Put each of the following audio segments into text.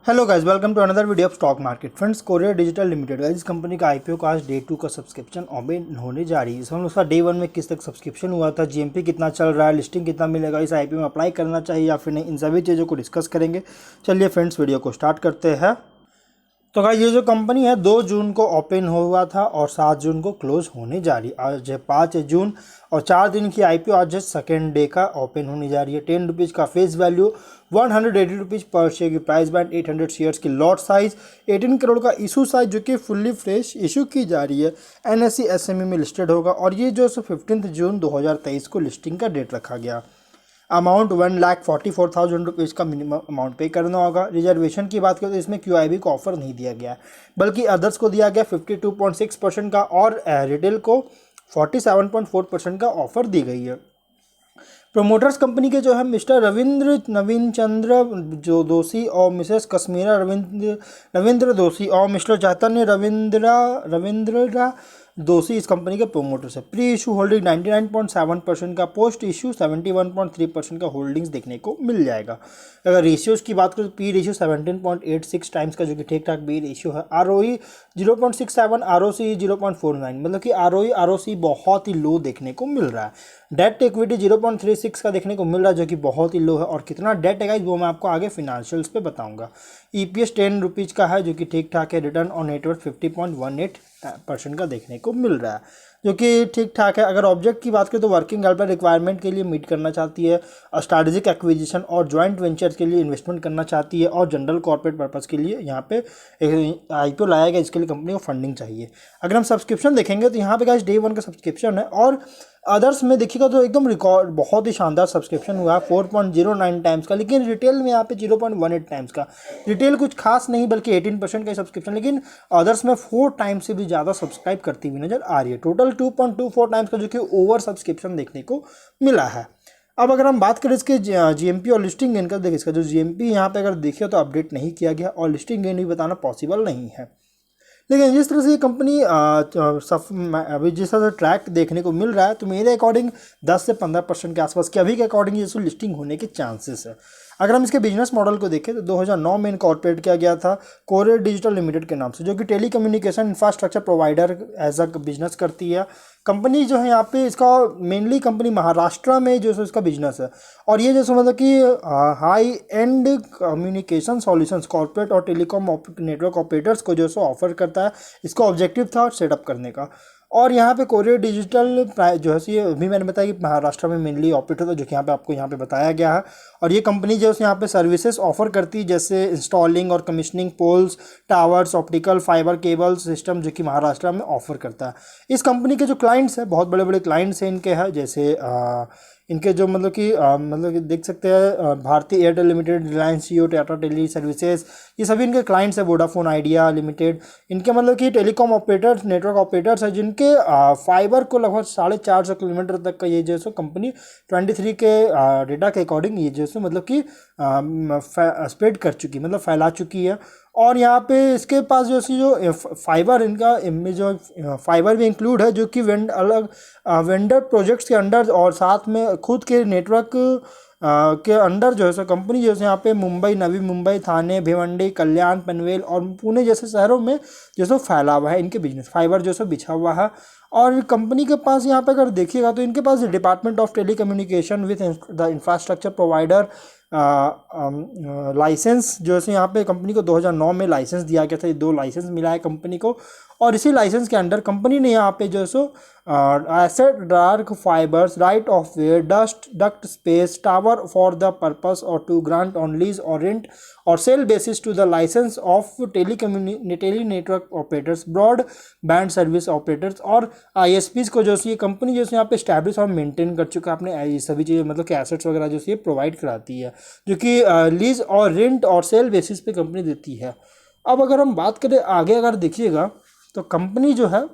Hello guys, welcome to another video of stock market. Friends, courier digital limited guys, इस company का IPO का आज day 2 का subscription open होने जा रही है। हम उसका डे 1 में किस तक सब्सक्रिप्शन हुआ था, जीएमपी कितना चल रहा है, लिस्टिंग कितना मिलेगा, इस आईपीओ में अप्लाई करना चाहिए या फिर नहीं, इन सभी चीज़ों को डिस्कस करेंगे। चलिए फ्रेंड्स, वीडियो को स्टार्ट करते हैं। तो गाइस, ये जो कंपनी है 2 जून को ओपन हुआ था और 7 जून को क्लोज होने जा रही है। आज है 5 जून और 4 दिन की आईपीओ आज है सेकेंड डे का ओपन होने जा रही है। 10 रुपीज़ का फेस वैल्यू, 180 रुपीज़ पर शेयर की प्राइस बैंड, 800 शेयर्स की लॉट साइज, 18 करोड़ का इशू साइज जो कि फुल्ली फ्रेश इशू की जा रही है। एनएससी एसएमई में लिस्टेड होगा और ये जो 15 जून 2023 को लिस्टिंग का डेट रखा गया। अमाउंट 1,44,000 रुपीज़ का मिनिमम अमाउंट पे करना होगा। रिजर्वेशन की बात करें तो इसमें क्यूआईबी को ऑफर नहीं दिया गया है, बल्कि अदर्स को दिया गया 52.6% का और रिटेल को 47.4% का ऑफर दी गई है। प्रोमोटर्स कंपनी के जो है मिस्टर रविंद्र नवीन चंद्र जो दोषी और मिसेस कश्मीरा रविंद्र दोषी और मिस्टर चैतन्य रविंद्रा दोषी इस कंपनी के प्रोमोटर्स है। प्री इशू होल्डिंग 99.7% का, पोस्ट इशू 71.3% का होल्डिंग्स देखने को मिल जाएगा। अगर रेशियोज़ की बात करें तो पी रेशियो 17.86 टाइम्स का जो कि ठीक ठाक बी रेशियो है। आरओई 0.67, आरओसी 0.49, मतलब कि आरओई आरओसी बहुत ही लो देखने को मिल रहा है। डेट इक्विटी 0.36 का देखने को मिल रहा है जो कि बहुत ही लो है। और कितना डेट है गाइस वो मैं आपको आगे फिनेंशियल्स पे बताऊंगा। ईपीएस 10 रुपीज़ का है जो कि ठीक ठाक है। रिटर्न ऑन नेटवर्थ 50.18% का देखने को मिल रहा है जो कि ठीक ठाक है। अगर ऑब्जेक्ट की बात करें तो वर्किंग कैपिटल रिक्वायरमेंट के लिए मीट करना चाहती है, स्ट्रैटेजिक एक्विजिशन और जॉइंट वेंचर्स के लिए इन्वेस्टमेंट करना चाहती है, और जनरल कॉर्पोरेट पर्पस के लिए यहाँ पे एक आईपीओ लाया गया, इसके लिए कंपनी को फंडिंग चाहिए। अगर हम सब्सक्रिप्शन देखेंगे तो यहाँ पे गाइस डे 1 का सब्सक्रिप्शन है और अदर्स में देखिएगा तो एकदम रिकॉर्ड बहुत ही शानदार सब्सक्रिप्शन हुआ 4.09 टाइम्स का, लेकिन रिटेल में यहाँ पे 0.18 टाइम्स का। रिटेल कुछ खास नहीं बल्कि 18% का सब्सक्रिप्शन, लेकिन अदर्स में 4 टाइम्स से भी ज़्यादा सब्सक्राइब करती हुई नजर आ रही है। टोटल 2.24 टाइम्स का जो कि ओवर सब्सक्रिप्शन देखने को मिला है। अब अगर हम बात करें इसके जीएमपी और लिस्टिंग गेन का, देखिए इसका जो जीएमपी यहाँ पे अगर देखिए तो अपडेट नहीं किया गया और लिस्टिंग गेन भी बताना पॉसिबल नहीं है। लेकिन जिस तरह से ये कंपनी अभी जिस तरह से ट्रैक देखने को मिल रहा है तो मेरे अकॉर्डिंग 10 से 15% के आसपास के अभी के अकॉर्डिंग ये लिस्टिंग होने के चांसेस है। अगर हम इसके बिजनेस मॉडल को देखें तो 2009 में इनकॉर्पोरेट किया गया था कोरियर डिजिटल लिमिटेड के नाम से, जो कि telecommunication infrastructure provider as a business करती है। कंपनी जो है यहाँ पे इसका मेनली कंपनी महाराष्ट्र में जो है इसका बिजनेस है और ये जैसे मतलब कि high and communication solutions corporate और टेलीकॉम नेटवर्क ऑपरेटर्स को जो है ऑफर करता है। इसका ऑब्जेक्टिव था सेटअप करने का। और यहाँ पे कोरियर डिजिटल जो है ये अभी मैंने बताया कि महाराष्ट्र में मेनली ऑपरेटर था, जो कि यहाँ पे आपको यहाँ पे बताया गया है। और ये कंपनी जो है यहाँ पे सर्विसेज ऑफर करती है, जैसे इंस्टॉलिंग और commissioning poles, towers, optical fibre cable system, जो कि महाराष्ट्र में ऑफर करता है। इस कंपनी के जो क्लाइंट्स हैं बहुत बड़े बड़े क्लाइंट्स हैं इनके हैं, जैसे इनके जो मतलब कि देख सकते हैं भारतीय एयरटेल लिमिटेड, रिलायंस जियो, टाटा टेली सर्विसेज, ये सभी इनके क्लाइंट्स है। वोडाफोन आइडिया लिमिटेड, इनके मतलब कि टेलीकॉम ऑपरेटर्स, नेटवर्क ऑपरेटर्स है, जिनके फाइबर को लगभग 450 किलोमीटर तक का ये जो है कंपनी 23 के डेटा के अकॉर्डिंग ये जो है मतलब कि स्प्रेड कर चुकी, मतलब फैला चुकी है। और यहाँ पे इसके पास जो फाइबर इनका इनमें जो फाइबर भी इंक्लूड है, जो कि वेंडर प्रोजेक्ट्स के अंडर और साथ में खुद के नेटवर्क के अंडर जो है सो कंपनी जो है यहाँ पे मुंबई, नवी मुंबई, थाने, भिवंडी, कल्याण, पनवेल और पुणे जैसे शहरों में जो सो फैला हुआ है इनके बिजनेस, फाइबर जो सो बिछा हुआ है। और कंपनी के पास यहाँ पे अगर देखिएगा तो इनके पास department of telecommunication with the infrastructure provider licence जो है यहाँ पे कंपनी को 2009 में लाइसेंस दिया गया था। ये 2 लाइसेंस मिला है कंपनी को और इसी लाइसेंस के अंडर कंपनी ने यहाँ पे जो है so asset dark fibres, right of way, duct space, tower for the purpose और टू ग्रांट ऑन लीज और रेंट और sale basis to the licence of tele network operators, broadband service operators और ISPs को जो ये company जो यहाँ पे स्टैब्लिश और मेंटेन कर चुका है अपने सभी चीज़ें, मतलब कि एसेट्स वगैरह जो ये प्रोवाइड कराती है, जो कि लीज और रेंट और सेल बेसिस पे कंपनी देती है। अब अगर हम बात करें आगे, अगर देखिएगा तो कंपनी जो है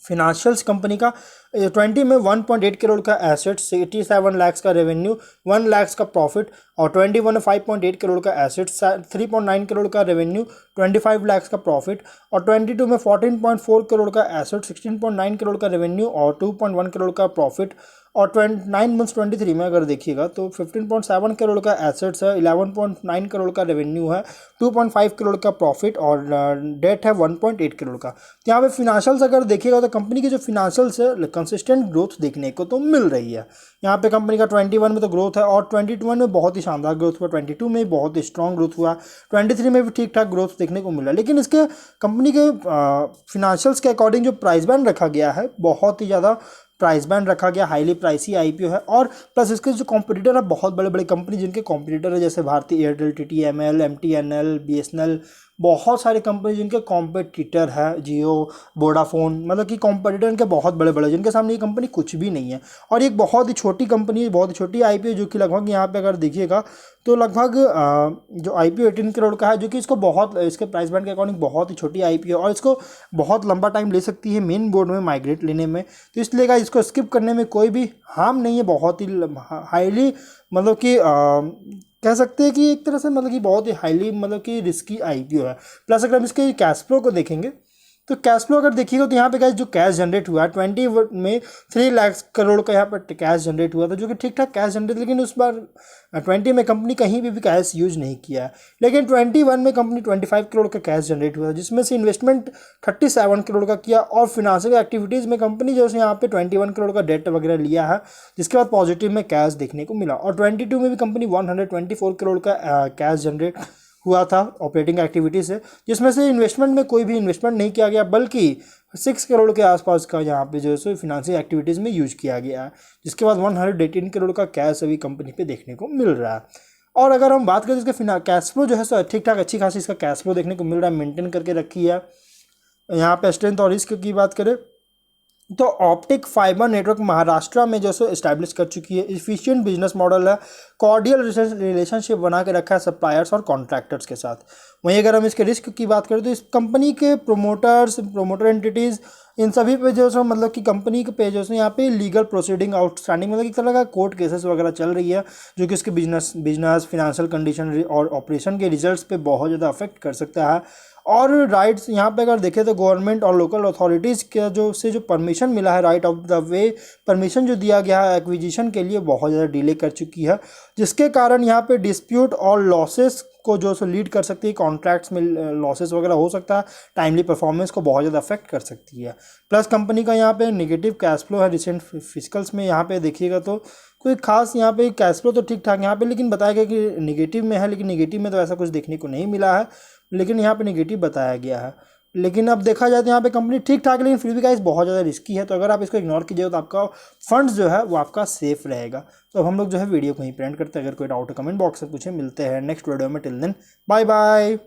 फिनेंशियल्स कंपनी का 20 में 1.8 करोड़ का एसेट्स, 87 लाख का रेवेन्यू, 1 लाख का प्रॉफिट। और 21 में 5.8 करोड़ का एसेट्स, 3.9 करोड़ का रेवेन्यू, 25 लाख का प्रॉफिट। और 22 में 14.4 करोड़ का एसेट, 16.9 करोड़ का रेवेन्यू और 2.1 करोड़ का प्रॉफिट। और 9 मंथ्स 23 में अगर देखिएगा तो 15.7 करोड़ का एसेट्स है, 11.9 करोड़ का रेवेन्यू है, 2.5 करोड़ का प्रॉफिट और डेट है 1.8 करोड़ का। तो यहाँ पे फिनेंशियल्स अगर देखिएगा तो कंपनी की जो फिनेंशियल्स है कंसिस्टेंट ग्रोथ देखने को तो मिल रही है। यहाँ पे कंपनी का 21 में तो ग्रोथ है और 22 में बहुत ही शानदार ग्रोथ हुआ, 22 में बहुत ही स्ट्रॉन्ग ग्रोथ हुआ, 23 में भी ठीक ठाक ग्रोथ देखने को मिला। लेकिन इसके कंपनी के फिनेंशियल्स के अकॉर्डिंग जो प्राइस बैंड रखा गया है बहुत ही ज़्यादा प्राइस बैंड रखा गया, हाईली प्राइसी आईपीओ है। और प्लस इसके जो कॉम्पिटिटर है बहुत बड़े बड़े कंपनी जिनके कॉम्पिटिटर है जैसे Bharti Airtel, TTML, MTNL, BSNL, बहुत सारे कंपनी जिनके कॉम्पिटिटर है, जियो, वोडाफोन, मतलब कि कॉम्पिटिटर इनके बहुत बड़े बड़े, जिनके सामने ये कंपनी कुछ भी नहीं है। और एक बहुत ही छोटी कंपनी है, बहुत ही छोटी आईपीओ जो कि लगभग यहाँ पे अगर देखिएगा तो लगभग जो आईपीओ 18 करोड़ का है, जो कि इसको बहुत इसके प्राइस बैंड के अकॉर्डिंग बहुत ही छोटी आईपीओ और इसको बहुत लंबा टाइम ले सकती है मेन बोर्ड में माइग्रेट लेने में। तो इसलिए का इसको स्किप करने में कोई भी हार्म नहीं है। बहुत ही हाईली मतलब कि कह सकते हैं कि एक तरह से मतलब कि बहुत ही हाईली मतलब कि रिस्की आईपीओ है। प्लस अगर हम इसके कैश फ्लो को देखेंगे तो कैश फ्लो अगर देखिएगा तो यहाँ पे गाइस जो कैश जनरेट हुआ है 20 में 3 लाख करोड़ का यहाँ पर कैश जनरेट हुआ था, जो कि ठीक ठाक कैश जनरेट, लेकिन उस बार 20 में कंपनी कहीं भी कैश यूज नहीं किया है। लेकिन 21 में कंपनी 25 करोड़ का कैश जनरेट हुआ था, जिसमें से इन्वेस्टमेंट 37 करोड़ का किया और फिनेंशियल एक्टिविटीज़ में कंपनी जो है यहाँ पे 21 करोड़ का डेट वगैरह लिया है, जिसके बाद पॉजिटिव में कैश देखने को मिला। और 22 में भी कंपनी 124 करोड़ का कैश जनरेट हुआ था ऑपरेटिंग एक्टिविटी से, जिसमें से इन्वेस्टमेंट में कोई भी इन्वेस्टमेंट नहीं किया गया, बल्कि 6 करोड़ के आसपास का यहाँ पे जो है सो फिनेंशियल एक्टिविटीज़ में यूज किया गया है, जिसके बाद 118 करोड़ का कैश अभी कंपनी पे देखने को मिल रहा है। और अगर हम बात करें इसका कैश फ्लो जो है सो ठीक ठाक अच्छी खासी इसका कैश फ्लो देखने को मिल रहा है, मेंटेन करके रखी है। यहाँ पे स्ट्रेंथ और रिस्क की बात करें तो ऑप्टिक फाइबर नेटवर्क महाराष्ट्र में जो सो इस्टेब्लिश कर चुकी है, इफिशिएंट बिजनेस मॉडल है, कॉर्डियल रिलेशनशिप बना के रखा है सप्लायर्स और कॉन्ट्रैक्टर्स के साथ। वहीं अगर हम इसके रिस्क की बात करें तो इस कंपनी के प्रोमोटर एंटिटीज़ इन सभी पे जो सो मतलब कि कंपनी के पे जो सो यहाँ पे लीगल प्रोसीडिंग आउटस्टैंडिंग मतलब एक तरह का कोर्ट केसेस वगैरह चल रही है, जो कि इसके बिजनेस फिनेंशियल कंडीशन और ऑपरेशन के रिजल्ट्स पे बहुत ज़्यादा अफेक्ट कर सकता है। और राइट्स यहाँ पे अगर देखें तो गवर्नमेंट और लोकल अथॉरिटीज़ के जो परमिशन मिला है, right of the way permission जो दिया गया है एक्विजिशन के लिए, बहुत ज़्यादा डिले कर चुकी है, जिसके कारण यहाँ पे डिस्प्यूट और लॉसेस को जो सो लीड कर सकती है, कॉन्ट्रैक्ट्स में लॉसेस वगैरह हो सकता है, टाइमली परफॉर्मेंस को बहुत ज़्यादा अफेक्ट कर सकती है। प्लस कंपनी का यहाँ पे नेगेटिव कैश फ्लो है रिसेंट फिजिकल्स में, यहाँ पे देखिएगा तो कोई खास यहाँ पे कैश फ्लो तो ठीक ठाक यहाँ पे, लेकिन बताया गया कि नेगेटिव में है, लेकिन नेगेटिव में तो ऐसा कुछ देखने को नहीं मिला है, लेकिन यहाँ पे नेगेटिव बताया गया है। लेकिन अब देखा जाए तो यहाँ पे कंपनी ठीक ठाक, लेकिन फिर भी गाइस बहुत ज़्यादा रिस्की है, तो अगर आप इसको इग्नोर कीजिए तो आपका फंड्स जो है वो आपका सेफ रहेगा। तो अब हम लोग जो है वीडियो को ही एंड करते हैं। अगर कोई डाउट है कमेंट बॉक्स से पूछे, मिलते हैं नेक्स्ट वीडियो में। Till then bye bye.